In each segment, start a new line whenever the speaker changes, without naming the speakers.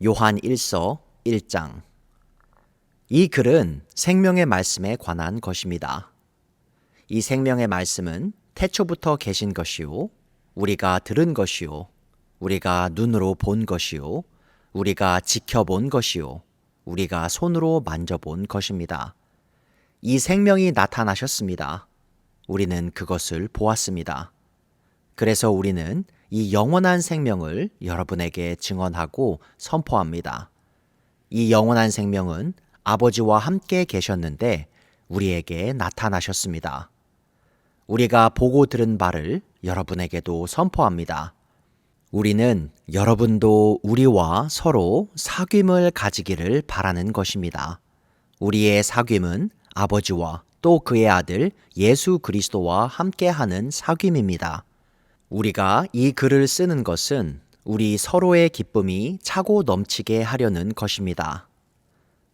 요한 1서 1장. 이 글은 생명의 말씀에 관한 것입니다. 이 생명의 말씀은 태초부터 계신 것이요, 우리가 들은 것이요, 우리가 눈으로 본 것이요, 우리가 지켜본 것이요, 우리가 손으로 만져본 것입니다. 이 생명이 나타나셨습니다. 우리는 그것을 보았습니다. 그래서 우리는 이 영원한 생명을 여러분에게 증언하고 선포합니다. 이 영원한 생명은 아버지와 함께 계셨는데 우리에게 나타나셨습니다. 우리가 보고 들은 바를 여러분에게도 선포합니다. 우리는 여러분도 우리와 서로 사귐을 가지기를 바라는 것입니다. 우리의 사귐은 아버지와 또 그의 아들 예수 그리스도와 함께하는 사귐입니다. 우리가 이 글을 쓰는 것은 우리 서로의 기쁨이 차고 넘치게 하려는 것입니다.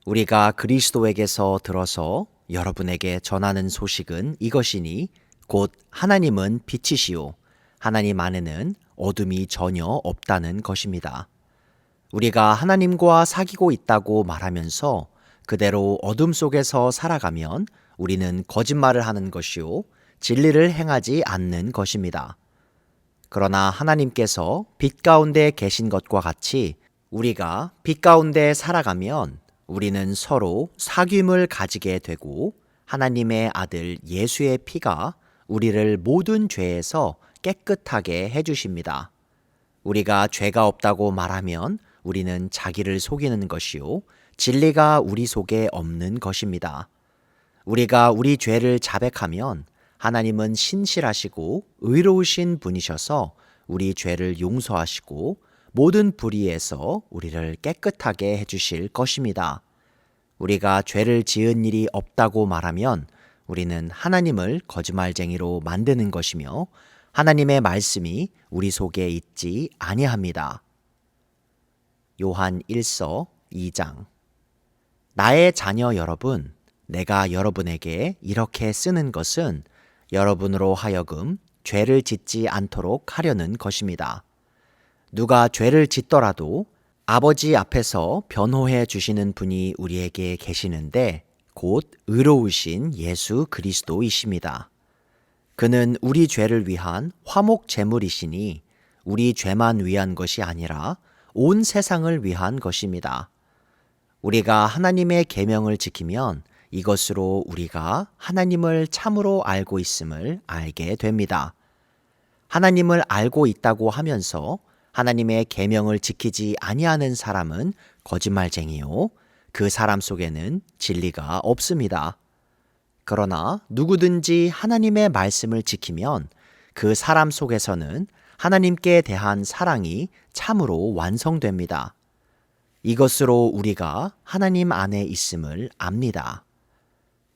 우리가 그리스도에게서 들어서 여러분에게 전하는 소식은 이것이니 곧 하나님은 빛이시요 하나님 안에는 어둠이 전혀 없다는 것입니다. 우리가 하나님과 사귀고 있다고 말하면서 그대로 어둠 속에서 살아가면 우리는 거짓말을 하는 것이요 진리를 행하지 않는 것입니다. 그러나 하나님께서 빛 가운데 계신 것과 같이 우리가 빛 가운데 살아가면 우리는 서로 사귐을 가지게 되고 하나님의 아들 예수의 피가 우리를 모든 죄에서 깨끗하게 해주십니다. 우리가 죄가 없다고 말하면 우리는 자기를 속이는 것이요 진리가 우리 속에 없는 것입니다. 우리가 우리 죄를 자백하면 하나님은 신실하시고 의로우신 분이셔서 우리 죄를 용서하시고 모든 불의에서 우리를 깨끗하게 해주실 것입니다. 우리가 죄를 지은 일이 없다고 말하면 우리는 하나님을 거짓말쟁이로 만드는 것이며 하나님의 말씀이 우리 속에 있지 아니합니다. 요한 1서 2장. 나의 자녀 여러분, 내가 여러분에게 이렇게 쓰는 것은 여러분으로 하여금 죄를 짓지 않도록 하려는 것입니다. 누가 죄를 짓더라도 아버지 앞에서 변호해 주시는 분이 우리에게 계시는데 곧 의로우신 예수 그리스도이십니다. 그는 우리 죄를 위한 화목 제물이시니 우리 죄만 위한 것이 아니라 온 세상을 위한 것입니다. 우리가 하나님의 계명을 지키면 이것으로 우리가 하나님을 참으로 알고 있음을 알게 됩니다. 하나님을 알고 있다고 하면서 하나님의 계명을 지키지 아니하는 사람은 거짓말쟁이요 그 사람 속에는 진리가 없습니다. 그러나 누구든지 하나님의 말씀을 지키면 그 사람 속에서는 하나님께 대한 사랑이 참으로 완성됩니다. 이것으로 우리가 하나님 안에 있음을 압니다.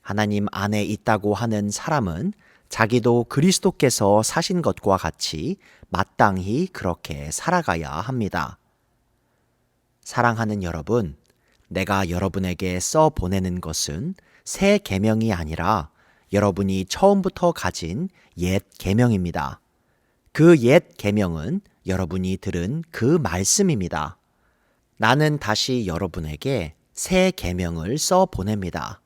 하나님 안에 있다고 하는 사람은 자기도 그리스도께서 사신 것과 같이 마땅히 그렇게 살아가야 합니다. 사랑하는 여러분, 내가 여러분에게 써 보내는 것은 새 계명이 아니라 여러분이 처음부터 가진 옛 계명입니다. 그 옛 계명은 여러분이 들은 그 말씀입니다. 나는 다시 여러분에게 새 계명을 써 보냅니다.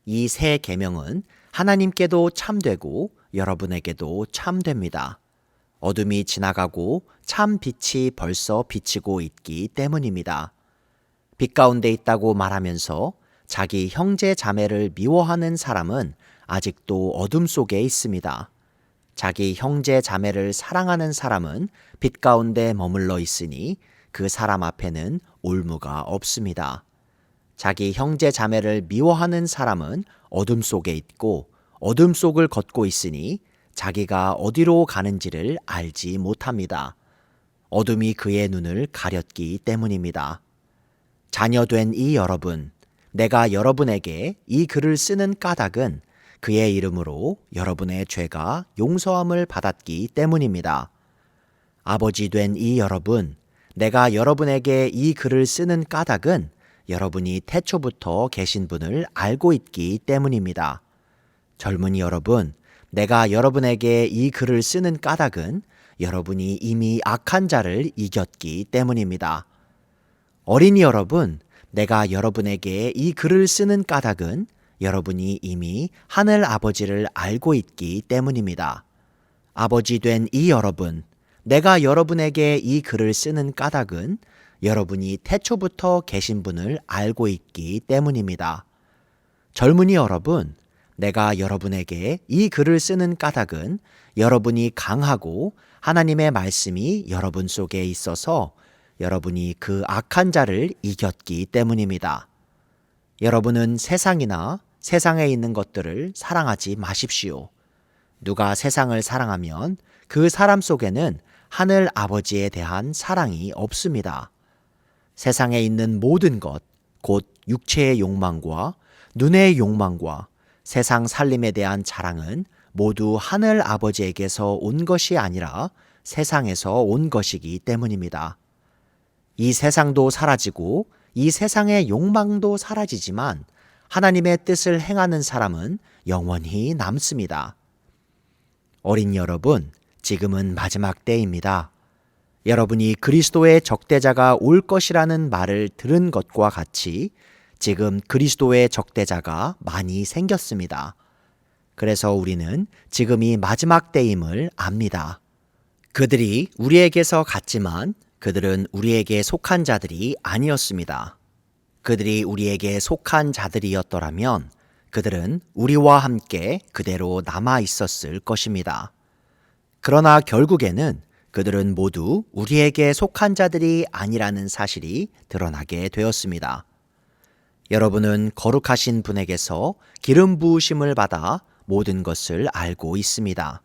이 새 계명은 하나님께도 참되고 여러분에게도 참됩니다. 어둠이 지나가고 참 빛이 벌써 비치고 있기 때문입니다. 빛 가운데 있다고 말하면서 자기 형제 자매를 미워하는 사람은 아직도 어둠 속에 있습니다. 자기 형제 자매를 사랑하는 사람은 빛 가운데 머물러 있으니 그 사람 앞에는 올무가 없습니다. 자기 형제 자매를 미워하는 사람은 어둠 속에 있고 어둠 속을 걷고 있으니 자기가 어디로 가는지를 알지 못합니다. 어둠이 그의 눈을 가렸기 때문입니다. 자녀된 이 여러분, 내가 여러분에게 이 글을 쓰는 까닭은 그의 이름으로 여러분의 죄가 용서함을 받았기 때문입니다. 아버지 된 이 여러분, 내가 여러분에게 이 글을 쓰는 까닭은 여러분이 태초부터 계신 분을 알고 있기 때문입니다. 젊은이 여러분, 내가 여러분에게 이 글을 쓰는 까닭은 여러분이 이미 악한 자를 이겼기 때문입니다. 어린이 여러분, 내가 여러분에게 이 글을 쓰는 까닭은 여러분이 이미 하늘 아버지를 알고 있기 때문입니다. 아버지 된 이 여러분, 내가 여러분에게 이 글을 쓰는 까닭은 여러분이 태초부터 계신 분을 알고 있기 때문입니다. 젊은이 여러분, 내가 여러분에게 이 글을 쓰는 까닭은 여러분이 강하고 하나님의 말씀이 여러분 속에 있어서 여러분이 그 악한 자를 이겼기 때문입니다. 여러분은 세상이나 세상에 있는 것들을 사랑하지 마십시오. 누가 세상을 사랑하면 그 사람 속에는 하늘 아버지에 대한 사랑이 없습니다. 세상에 있는 모든 것, 곧 육체의 욕망과 눈의 욕망과 세상 살림에 대한 자랑은 모두 하늘 아버지에게서 온 것이 아니라 세상에서 온 것이기 때문입니다. 이 세상도 사라지고 이 세상의 욕망도 사라지지만 하나님의 뜻을 행하는 사람은 영원히 남습니다. 어린이 여러분, 지금은 마지막 때입니다. 여러분이 그리스도의 적대자가 올 것이라는 말을 들은 것과 같이 지금 그리스도의 적대자가 많이 생겼습니다. 그래서 우리는 지금이 마지막 때임을 압니다. 그들이 우리에게서 갔지만 그들은 우리에게 속한 자들이 아니었습니다. 그들이 우리에게 속한 자들이었더라면 그들은 우리와 함께 그대로 남아 있었을 것입니다. 그러나 결국에는 그들은 모두 우리에게 속한 자들이 아니라는 사실이 드러나게 되었습니다. 여러분은 거룩하신 분에게서 기름 부으심을 받아 모든 것을 알고 있습니다.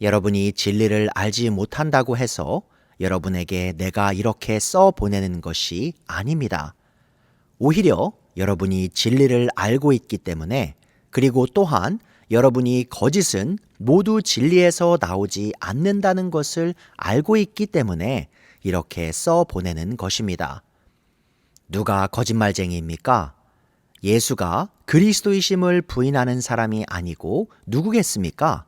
여러분이 진리를 알지 못한다고 해서 여러분에게 내가 이렇게 써 보내는 것이 아닙니다. 오히려 여러분이 진리를 알고 있기 때문에, 그리고 또한 여러분이 거짓은 모두 진리에서 나오지 않는다는 것을 알고 있기 때문에 이렇게 써 보내는 것입니다. 누가 거짓말쟁이입니까? 예수가 그리스도이심을 부인하는 사람이 아니고 누구겠습니까?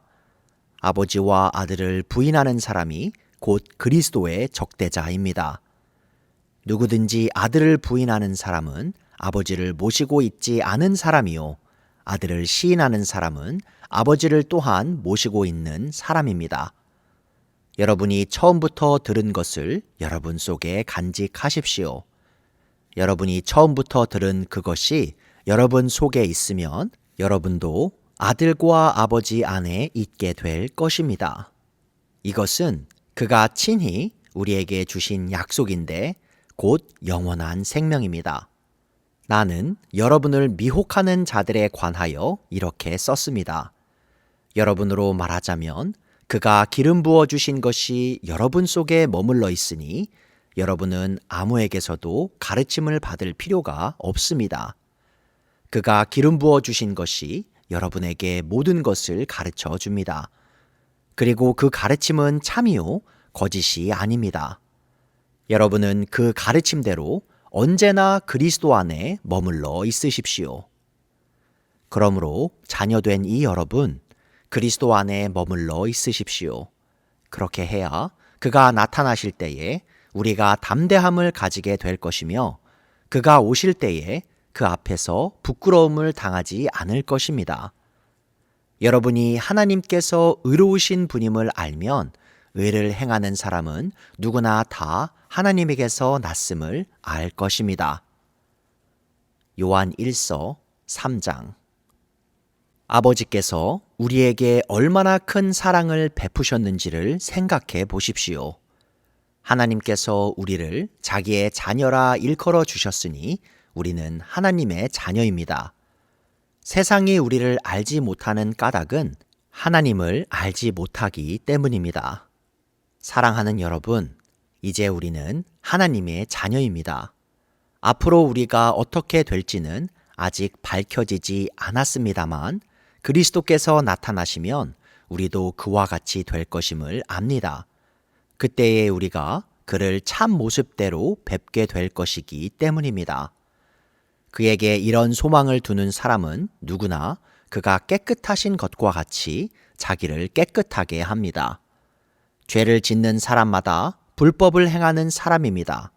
아버지와 아들을 부인하는 사람이 곧 그리스도의 적대자입니다. 누구든지 아들을 부인하는 사람은 아버지를 모시고 있지 않은 사람이요, 아들을 시인하는 사람은 아버지를 또한 모시고 있는 사람입니다. 여러분이 처음부터 들은 것을 여러분 속에 간직하십시오. 여러분이 처음부터 들은 그것이 여러분 속에 있으면 여러분도 아들과 아버지 안에 있게 될 것입니다. 이것은 그가 친히 우리에게 주신 약속인데 곧 영원한 생명입니다. 나는 여러분을 미혹하는 자들에 관하여 이렇게 썼습니다. 여러분으로 말하자면 그가 기름 부어 주신 것이 여러분 속에 머물러 있으니 여러분은 아무에게서도 가르침을 받을 필요가 없습니다. 그가 기름 부어 주신 것이 여러분에게 모든 것을 가르쳐 줍니다. 그리고 그 가르침은 참이요, 거짓이 아닙니다. 여러분은 그 가르침대로 언제나 그리스도 안에 머물러 있으십시오. 그러므로 자녀된 이 여러분, 그리스도 안에 머물러 있으십시오. 그렇게 해야 그가 나타나실 때에 우리가 담대함을 가지게 될 것이며 그가 오실 때에 그 앞에서 부끄러움을 당하지 않을 것입니다. 여러분이 하나님께서 의로우신 분임을 알면 의를 행하는 사람은 누구나 다 하나님에게서 났음을 알 것입니다. 요한 1서 3장. 아버지께서 우리에게 얼마나 큰 사랑을 베푸셨는지를 생각해 보십시오. 하나님께서 우리를 자기의 자녀라 일컬어 주셨으니 우리는 하나님의 자녀입니다. 세상이 우리를 알지 못하는 까닭은 하나님을 알지 못하기 때문입니다. 사랑하는 여러분, 이제 우리는 하나님의 자녀입니다. 앞으로 우리가 어떻게 될지는 아직 밝혀지지 않았습니다만 그리스도께서 나타나시면 우리도 그와 같이 될 것임을 압니다. 그때에 우리가 그를 참 모습대로 뵙게 될 것이기 때문입니다. 그에게 이런 소망을 두는 사람은 누구나 그가 깨끗하신 것과 같이 자기를 깨끗하게 합니다. 죄를 짓는 사람마다 불법을 행하는 사람입니다.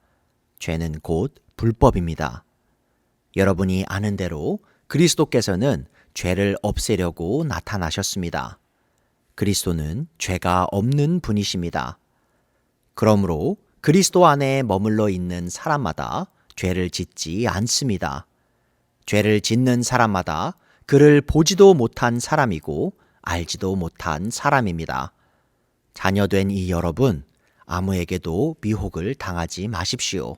죄는 곧 불법입니다. 여러분이 아는 대로 그리스도께서는 죄를 없애려고 나타나셨습니다. 그리스도는 죄가 없는 분이십니다. 그러므로 그리스도 안에 머물러 있는 사람마다 죄를 짓지 않습니다. 죄를 짓는 사람마다 그를 보지도 못한 사람이고 알지도 못한 사람입니다. 자녀된 이 여러분, 아무에게도 미혹을 당하지 마십시오.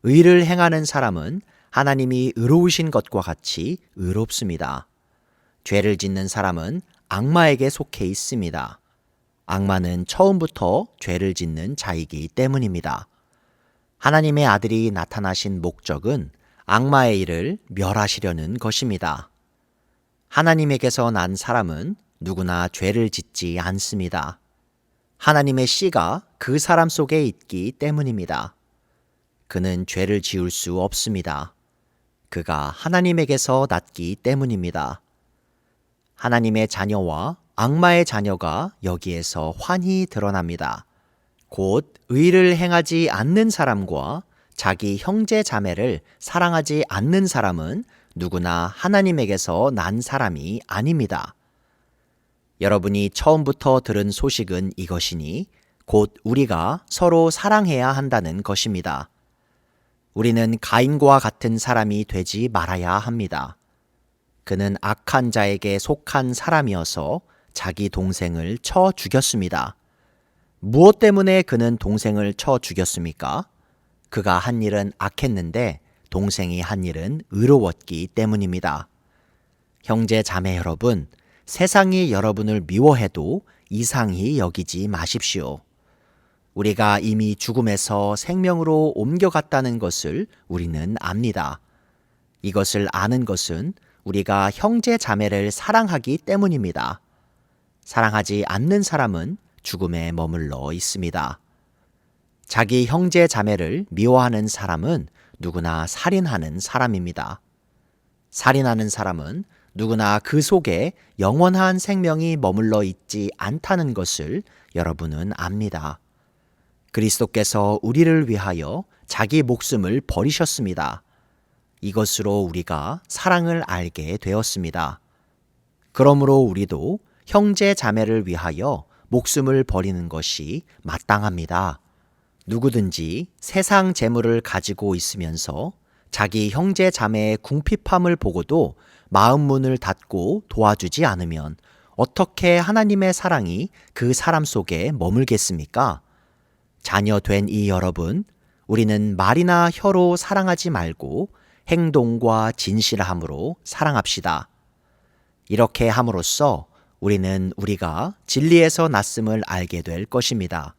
의를 행하는 사람은 하나님이 의로우신 것과 같이 의롭습니다. 죄를 짓는 사람은 악마에게 속해 있습니다. 악마는 처음부터 죄를 짓는 자이기 때문입니다. 하나님의 아들이 나타나신 목적은 악마의 일을 멸하시려는 것입니다. 하나님에게서 난 사람은 누구나 죄를 짓지 않습니다. 하나님의 씨가 그 사람 속에 있기 때문입니다. 그는 죄를 지을 수 없습니다. 그가 하나님에게서 났기 때문입니다. 하나님의 자녀와 악마의 자녀가 여기에서 환히 드러납니다. 곧 의를 행하지 않는 사람과 자기 형제 자매를 사랑하지 않는 사람은 누구나 하나님에게서 난 사람이 아닙니다. 여러분이 처음부터 들은 소식은 이것이니 곧 우리가 서로 사랑해야 한다는 것입니다. 우리는 가인과 같은 사람이 되지 말아야 합니다. 그는 악한 자에게 속한 사람이어서 자기 동생을 쳐 죽였습니다. 무엇 때문에 그는 동생을 쳐 죽였습니까? 그가 한 일은 악했는데 동생이 한 일은 의로웠기 때문입니다. 형제 자매 여러분, 세상이 여러분을 미워해도 이상히 여기지 마십시오. 우리가 이미 죽음에서 생명으로 옮겨갔다는 것을 우리는 압니다. 이것을 아는 것은 우리가 형제 자매를 사랑하기 때문입니다. 사랑하지 않는 사람은 죽음에 머물러 있습니다. 자기 형제 자매를 미워하는 사람은 누구나 살인하는 사람입니다. 살인하는 사람은 누구나 그 속에 영원한 생명이 머물러 있지 않다는 것을 여러분은 압니다. 그리스도께서 우리를 위하여 자기 목숨을 버리셨습니다. 이것으로 우리가 사랑을 알게 되었습니다. 그러므로 우리도 형제 자매를 위하여 목숨을 버리는 것이 마땅합니다. 누구든지 세상 재물을 가지고 있으면서 자기 형제 자매의 궁핍함을 보고도 마음 문을 닫고 도와주지 않으면 어떻게 하나님의 사랑이 그 사람 속에 머물겠습니까? 자녀 된 이 여러분, 우리는 말이나 혀로 사랑하지 말고 행동과 진실함으로 사랑합시다. 이렇게 함으로써 우리는 우리가 진리에서 났음을 알게 될 것입니다.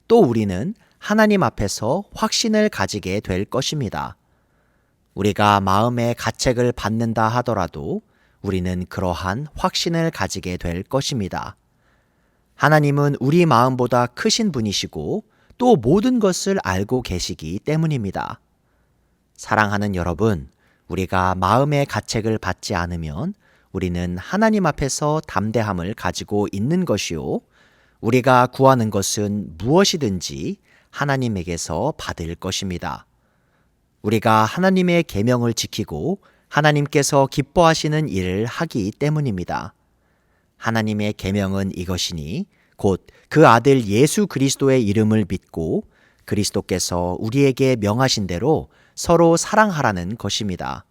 또 우리는 하나님 앞에서 확신을 가지게 될 것입니다. 우리가 마음의 가책을 받는다 하더라도 우리는 그러한 확신을 가지게 될 것입니다. 하나님은 우리 마음보다 크신 분이시고 또 모든 것을 알고 계시기 때문입니다. 사랑하는 여러분, 우리가 마음의 가책을 받지 않으면 우리는 하나님 앞에서 담대함을 가지고 있는 것이요, 우리가 구하는 것은 무엇이든지 하나님에게서 받을 것입니다. 우리가 하나님의 계명을 지키고 하나님께서 기뻐하시는 일을 하기 때문입니다. 하나님의 계명은 이것이니 곧 그 아들 예수 그리스도의 이름을 믿고 그리스도께서 우리에게 명하신 대로 서로 사랑하라는 것입니다.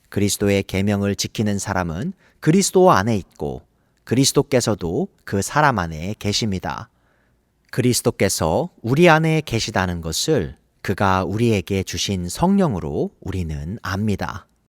그리스도의 계명을 지키는 사람은 그리스도 안에 있고 그리스도께서도 그 사람 안에 계십니다. 그리스도께서 우리 안에 계시다는 것을 그가 우리에게 주신 성령으로 우리는 압니다.